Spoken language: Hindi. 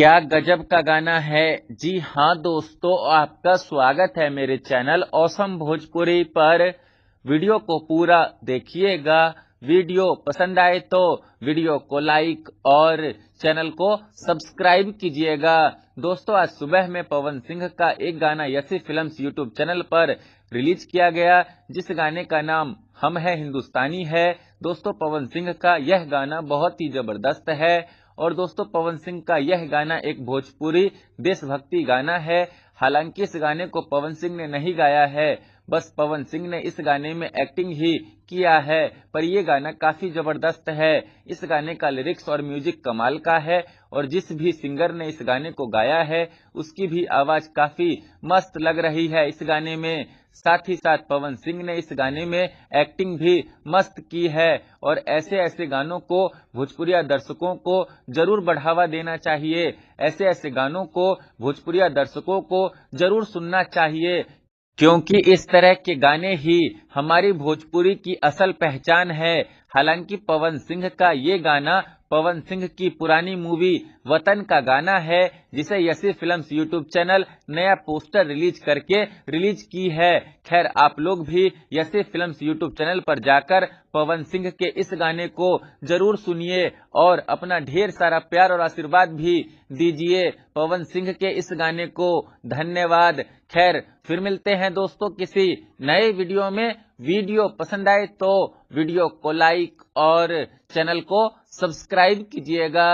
क्या गजब का गाना है। जी हाँ दोस्तों, आपका स्वागत है मेरे चैनल ऑसम भोजपुरी पर। वीडियो को पूरा देखिएगा। वीडियो पसंद आए तो वीडियो को लाइक और चैनल को सब्सक्राइब कीजिएगा। दोस्तों, आज सुबह में पवन सिंह का एक गाना यसी फिल्म्स यूट्यूब चैनल पर रिलीज किया गया, जिस गाने का नाम हम है हिंदुस्तानी है। दोस्तों, पवन सिंह का यह गाना बहुत ही जबरदस्त है और दोस्तों, पवन सिंह का यह गाना एक भोजपुरी देशभक्ति गाना है। हालांकि इस गाने को पवन सिंह ने नहीं गाया है, बस पवन सिंह ने इस गाने में एक्टिंग ही किया है, पर यह गाना काफी जबरदस्त है। इस गाने का लिरिक्स और म्यूजिक कमाल का है और जिस भी सिंगर ने इस गाने को गाया है उसकी भी आवाज काफी मस्त लग रही है इस गाने में। साथ ही साथ पवन सिंह ने इस गाने में एक्टिंग भी मस्त की है और ऐसे ऐसे गानों को भोजपुरिया दर्शकों को जरूर बढ़ावा देना चाहिए। ऐसे ऐसे गानों को भोजपुरिया दर्शकों को जरूर सुनना चाहिए, क्योंकि इस तरह के गाने ही हमारी भोजपुरी की असल पहचान है। हालांकि पवन सिंह का ये गाना पवन सिंह की पुरानी मूवी वतन का गाना है, जिसे यसी फिल्म्स यूट्यूब चैनल नया पोस्टर रिलीज करके रिलीज की है। खैर, आप लोग भी यसी फिल्म्स यूट्यूब चैनल पर जाकर पवन सिंह के इस गाने को जरूर सुनिए और अपना ढेर सारा प्यार और आशीर्वाद भी दीजिए पवन सिंह के इस गाने को। धन्यवाद। खैर, फिर मिलते हैं दोस्तों किसी नए वीडियो में। वीडियो पसंद आए तो वीडियो को लाइक और चैनल को सब्सक्राइब कीजिएगा।